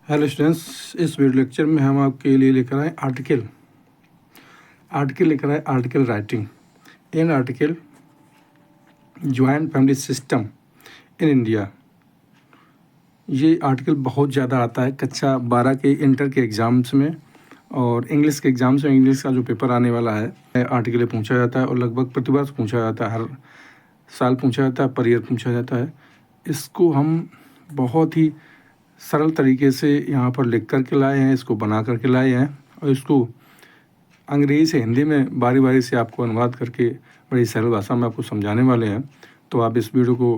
Hello students, इस video lecture में हम आपके लिए लेकर आए आर्टिकल लेकर आए article writing in article joint family system in India. ये आर्टिकल बहुत ज़्यादा आता है कक्षा 12 के इंटर के एग्ज़ाम्स में और इंग्लिश के एग्ज़ाम्स में। इंग्लिश का जो पेपर आने वाला है आर्टिकल पूछा जाता है और लगभग प्रतिवर्ष पूछा जाता है, हर साल पूछा जाता है, पर ईयर पूछा जाता है। इसको हम बहुत ही सरल तरीके से यहाँ पर लिख कर के लाए हैं, इसको बना कर के लाए हैं और इसको अंग्रेज़ी से हिंदी में बारी बारी से आपको अनुवाद करके बड़ी सरल भाषा में आपको समझाने वाले हैं। तो आप इस वीडियो को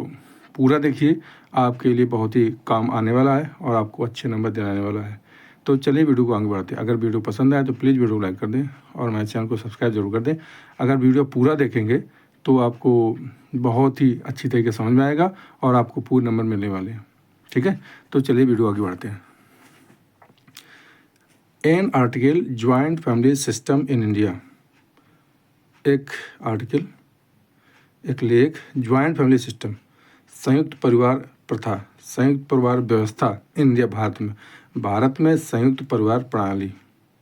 पूरा देखिए, आपके लिए बहुत ही काम आने वाला है और आपको अच्छे नंबर दिलाने वाला है। तो चलिए वीडियो को आगे बढ़ाते हैं। अगर वीडियो पसंद आए तो प्लीज़ वीडियो को लाइक कर दें और मेरे चैनल को सब्सक्राइब जरूर कर दें। अगर वीडियो पूरा देखेंगे तो आपको बहुत ही अच्छी तरीके से समझ में आएगा और आपको पूरे नंबर मिलने वाले हैं। ठीक है, तो चलिए वीडियो आगे बढ़ते हैं। An article joint family system in India. एक आर्टिकल, एक लेख, ज्वाइंट फैमिली सिस्टम, संयुक्त परिवार प्रथा, संयुक्त परिवार व्यवस्था इन इंडिया, भारत में संयुक्त परिवार प्रणाली।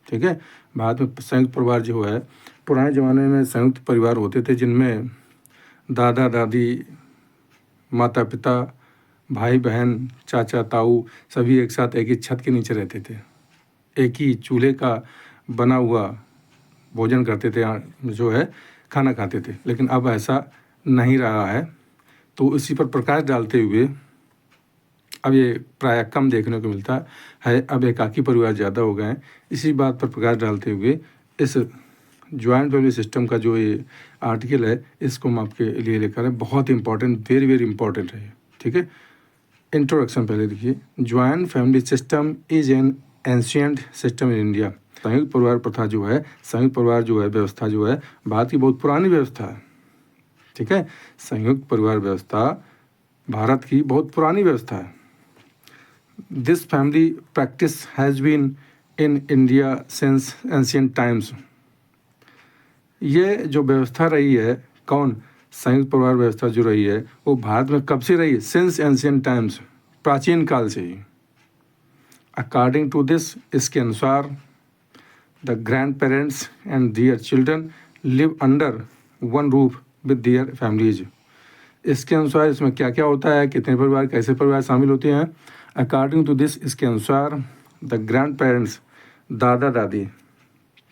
ठीक है, भारत में संयुक्त परिवार जो है, पुराने ज़माने में संयुक्त परिवार होते थे जिनमें दादा दादी, माता पिता, भाई बहन, चाचा ताऊ सभी एक साथ एक ही छत के नीचे रहते थे, एक ही चूल्हे का बना हुआ भोजन करते थे, जो है खाना खाते थे। लेकिन अब ऐसा नहीं रहा है। तो इसी पर प्रकाश डालते हुए अब ये प्रायः कम देखने को मिलता है। अब एकाकी परिवार ज़्यादा हो गए हैं। इसी बात पर प्रकाश डालते हुए इस ज्वाइंट फैमिली सिस्टम का जो ये आर्टिकल है, इसको हम आपके लिए लेकर आए। बहुत इंपॉर्टेंट, वेरी वेरी इंपॉर्टेंट है। ठीक है, इंट्रोडक्शन पहले देखिए। Joint family system is an ancient system in India. संयुक्त परिवार प्रथा जो है, संयुक्त परिवार जो है, व्यवस्था जो है, भारत की बहुत पुरानी व्यवस्था है। ठीक है, संयुक्त परिवार व्यवस्था भारत की बहुत पुरानी व्यवस्था है। This family practice has been in India since ancient times. ये जो व्यवस्था रही है, कौन, संयुक्त परिवार व्यवस्था जो रही है, वो भारत में कब से रही है? सिंस एंशियंट टाइम्स, प्राचीन काल से ही। अकॉर्डिंग टू दिस, इसके अनुसार the grand parents and their children live under one roof with their families. इसके अनुसार इसमें क्या क्या होता है, कितने परिवार, कैसे परिवार शामिल होते हैं? अकॉर्डिंग टू दिस, इसके अनुसार द ग्रैंड पेरेंट्स, दादा दादी,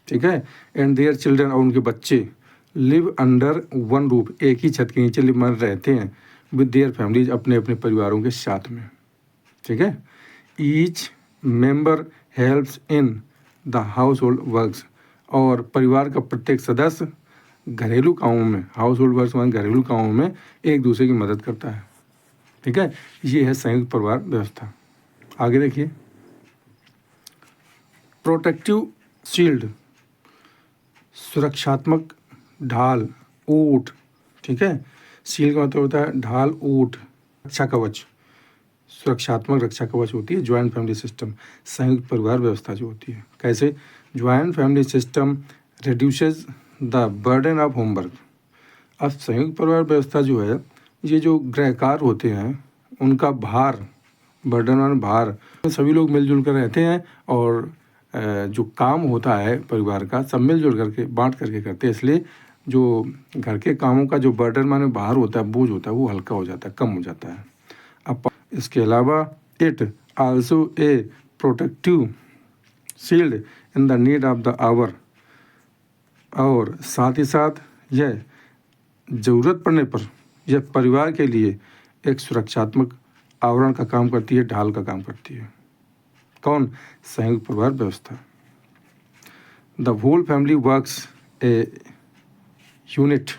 ठीक है, एंड देयर चिल्ड्रन, और उनके बच्चे, लिव अंडर वन रूफ, एक ही छत के नीचे रहते हैं, विद देयर फैमिलीज, अपने अपने परिवारों के साथ में। ठीक है, each member helps in the house hold works, और परिवार का प्रत्येक सदस्य घरेलू कामों में, हाउस होल्ड वर्क्स मान घरेलू कामों में एक दूसरे की मदद करता है। ठीक है, ये है संयुक्त परिवार व्यवस्था। आगे देखिए, प्रोटेक्टिव शील्ड, सुरक्षात्मक ढाल, ऊँट। ठीक है, शील्ड का मतलब होता है ढाल, ऊँट, रक्षा कवच, सुरक्षात्मक रक्षा कवच होती है ज्वाइंट फैमिली सिस्टम, संयुक्त परिवार व्यवस्था जो होती है। कैसे? Joint family system reduces the burden of homework. अब संयुक्त परिवार व्यवस्था जो है, ये जो गृह कार्य होते हैं उनका भार, बर्डन और भार, सभी लोग मिलजुल कर रहते हैं और जो काम होता है परिवार का सब मिलजुल करके बांट करके करते हैं। इसलिए जो घर के कामों का जो बर्डन माने भार होता है, बोझ होता है, वो हल्का हो जाता है, कम हो जाता है। अब इसके अलावा it also a protective shield in the need of the hour, और साथ ही साथ यह ज़रूरत पड़ने पर यह परिवार के लिए एक सुरक्षात्मक आवरण का काम करती है, ढाल का काम करती है। कौन? संयुक्त परिवार व्यवस्था। The whole family works a unit,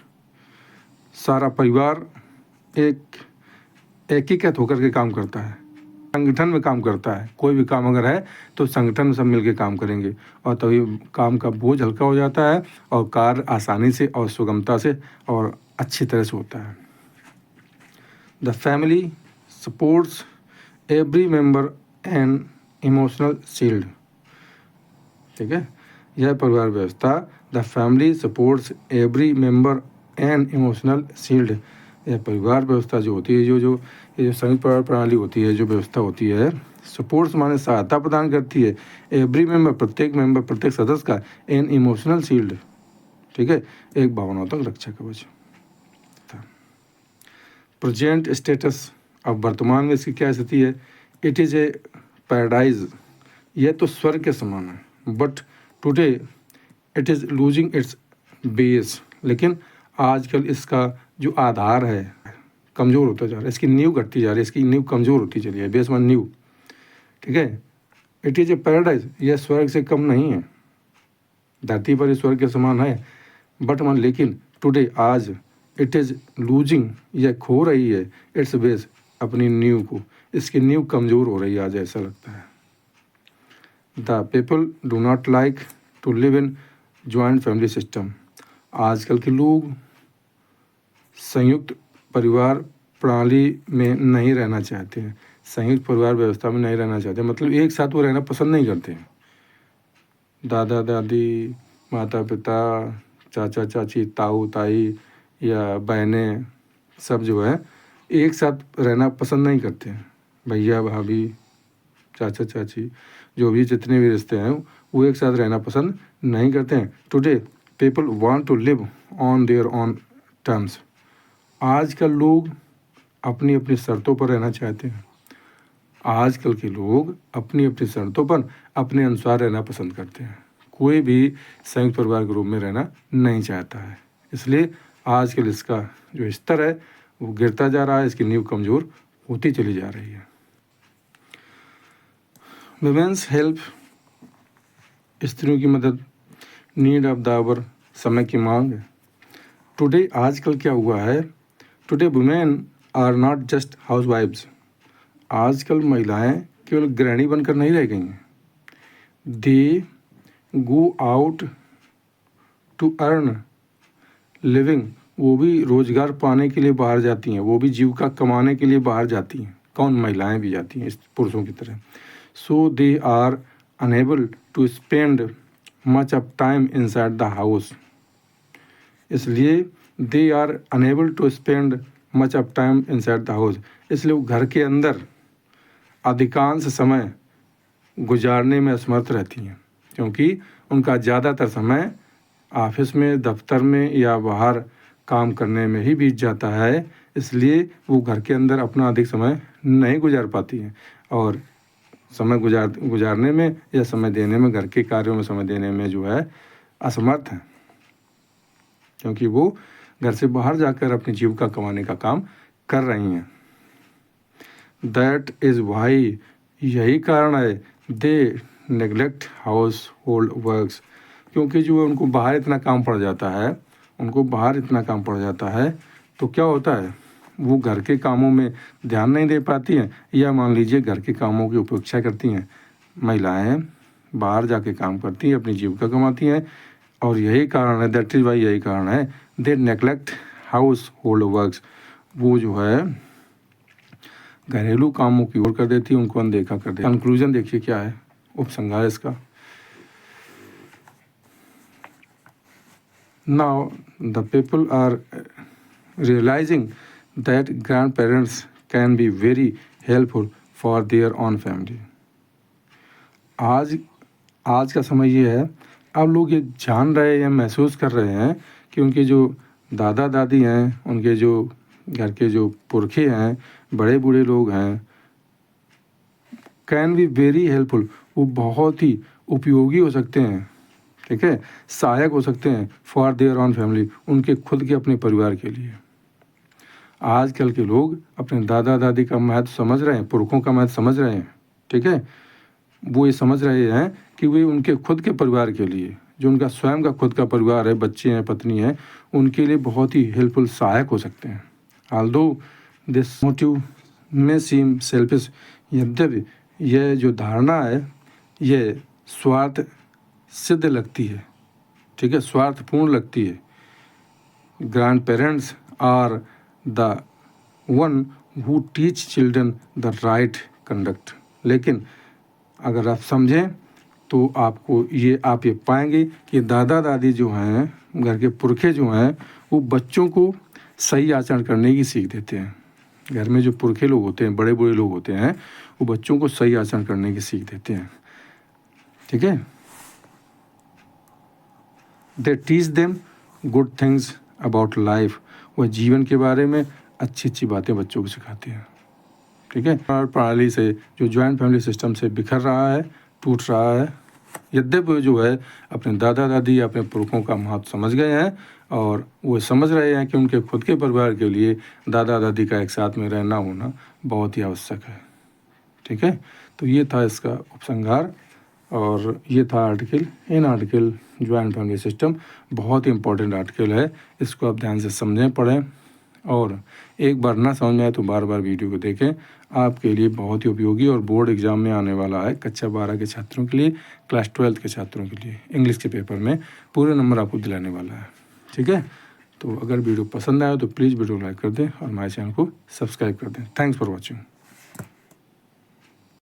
सारा परिवार एक एकीकृत होकर के काम करता है, संगठन में काम करता है। कोई भी काम अगर है तो संगठन में सब मिलकर काम करेंगे और तभी काम का बोझ हल्का हो जाता है और कार्य आसानी से और सुगमता से और अच्छी तरह से होता है। The family supports every member and emotional shield. ठीक है, यह परिवार व्यवस्था, the family supports every member and emotional shield, यह परिवार व्यवस्था जो होती है, जो ये जो संयुक्त परिवार प्रणाली होती है, जो व्यवस्था होती है, सपोर्ट्स माने सहायता प्रदान करती है। एवरी मेंबर, प्रत्येक सदस्य का एन इमोशनल शील्ड, ठीक है, एक भावनात्मक रक्षा कवच था। प्रेजेंट स्टेटस, अब वर्तमान में इसकी क्या स्थिति है? इट इज़ ए पैराडाइज, यह तो स्वर्ग के समान है। But today it is losing its base, लेकिन आजकल इसका जो आधार है कमज़ोर होता जा रहा है, इसकी नींव घटती जा रही है, इसकी नींव कमज़ोर होती चली है, बेस मान नींव, ठीक है। इट इज़ ए पैराडाइज, यह स्वर्ग से कम नहीं है, धरती पर स्वर्ग के समान है, बट मान लेकिन टुडे आज इट इज़ लूजिंग, यह खो रही है इट्स बेस, अपनी नींव को, इसकी नींव कमज़ोर हो रही है आज, ऐसा लगता है। The people do not like to live in joint family system, आजकल के लोग संयुक्त परिवार प्रणाली में नहीं रहना चाहते हैं, संयुक्त परिवार व्यवस्था में नहीं रहना चाहते, मतलब एक साथ वो रहना पसंद नहीं करते हैं। दादा दादी, माता पिता, चाचा चाची, ताऊ ताई या बहनें, सब जो है एक साथ रहना पसंद नहीं करते हैं। भैया भाभी, चाचा चाची, जो भी जितने भी रिश्ते हैं वो एक साथ रहना पसंद नहीं करते हैं। Today people want to live on their own terms, आजकल लोग अपनी अपनी शर्तों पर रहना चाहते हैं। आजकल के लोग अपनी अपनी शर्तों पर अपने अनुसार रहना पसंद करते हैं, कोई भी संयुक्त परिवार के रूप में रहना नहीं चाहता है। इसलिए आजकल इसका जो स्तर है वो गिरता जा रहा है, इसकी नींव कमज़ोर होती चली जा रही है। वुमेन्स हेल्प, स्त्रियों की मदद, नीड ऑफ द आवर, समय की मांग है। टुडे आजकल क्या हुआ है, today women are not just housewifes, आजकल महिलाएं केवल गृहिणी बनकर नहीं रह गई हैं, they go out to earn living, वो भी रोजगार पाने के लिए बाहर जाती हैं, वो भी जीविका कमाने के लिए बाहर जाती हैं। कौन? महिलाएं भी जाती हैं, पुरुषों की तरह। So they are unable to spend much of time inside the house, इसलिए they are unable to spend much of time inside the house, इसलिए वो घर के अंदर अधिकांश समय गुजारने में असमर्थ रहती हैं, क्योंकि उनका ज़्यादातर समय ऑफिस में, दफ्तर में या बाहर काम करने में ही बीत जाता है, इसलिए वो घर के अंदर अपना अधिक समय नहीं गुजार पाती हैं, और समय गुजारने में या समय देने में, घर के कार्यों में समय देने में जो है असमर्थ हैं, क्योंकि वो घर से बाहर जाकर अपनी जीविका कमाने का काम कर रही हैं। दैट इज़ वाई, यही कारण है, दे नेग्लेक्ट हाउस होल्ड वर्क्स, क्योंकि जो है उनको बाहर इतना काम पड़ जाता है, तो क्या होता है, वो घर के कामों में ध्यान नहीं दे पाती हैं, या मान लीजिए घर के कामों की उपेक्षा करती हैं। महिलाएं बाहर जाके काम करती हैं, अपनी जीविका कमाती हैं, और यही कारण है, दैट इज़ वाई, यही कारण है, दे नेग्लेक्ट हाउस होल्ड वर्क्स, वो जो है घरेलू कामों की ओर कर देती है, उनको अनदेखा कर देती है। कंक्लूजन देखिए क्या है, उपसंहार इसका। Now the people are realizing that grandparents can be very helpful for their own family. आज का समय ये है, अब लोग ये जान रहे हैं, महसूस कर रहे हैं कि उनके जो दादा दादी हैं, उनके जो घर के जो पुरखे हैं, बड़े बूढ़े लोग हैं, कैन बी वेरी हेल्पफुल, वो बहुत ही उपयोगी हो सकते हैं, ठीक है, सहायक हो सकते हैं, फॉर देयर ऑन फैमिली, उनके खुद के अपने परिवार के लिए। आजकल के लोग अपने दादा दादी का महत्व समझ रहे हैं, पुरखों का महत्व समझ रहे हैं, ठीक है, वो ये समझ रहे हैं कि वे उनके खुद के परिवार के लिए, जो उनका स्वयं का खुद का परिवार है, बच्चे हैं, पत्नी है, उनके लिए बहुत ही हेल्पफुल, सहायक हो सकते हैं। ऑल्दो दिस मोटिव में सीम सेल्फिश, यद्यपि यह जो धारणा है यह स्वार्थ सिद्ध लगती है, ठीक है, स्वार्थपूर्ण लगती है। Grand parents are the one who teach children the right conduct, लेकिन अगर आप समझें तो आप ये पाएंगे कि दादा दादी जो हैं, घर के पुरखे जो हैं, वो बच्चों को सही आचरण करने की सीख देते हैं, घर में जो पुरखे लोग होते हैं, बड़े बूढ़े लोग होते हैं, वो बच्चों को सही आचरण करने की सीख देते हैं। ठीक है, they teach them good things about life, वह जीवन के बारे में अच्छी अच्छी बातें बच्चों को सिखाते हैं। ठीक है, प्रणाली से जो ज्वाइंट फैमिली सिस्टम से बिखर रहा है, टूट रहा है, यद्यपि जो है अपने दादा दादी अपने पुरखों का महत्व समझ गए हैं और वो समझ रहे हैं कि उनके खुद के परिवार के लिए दादा दादी का एक साथ में रहना होना बहुत ही आवश्यक है। ठीक है, तो ये था इसका उपसंहार और ये था article. In article joint family system बहुत ही इंपॉर्टेंट आर्टिकल है, इसको आप ध्यान से समझें, पढ़ें और एक बार ना समझ में आए तो बार बार वीडियो को देखें। आपके लिए बहुत ही उपयोगी और बोर्ड एग्जाम में आने वाला है। कक्षा 12 के छात्रों के लिए, क्लास 12 के छात्रों के लिए इंग्लिश के पेपर में पूरे नंबर आपको दिलाने वाला है। ठीक है, तो अगर वीडियो पसंद आया तो प्लीज़ वीडियो लाइक कर दें और हमारे चैनल को सब्सक्राइब कर दें। Thanks for watching.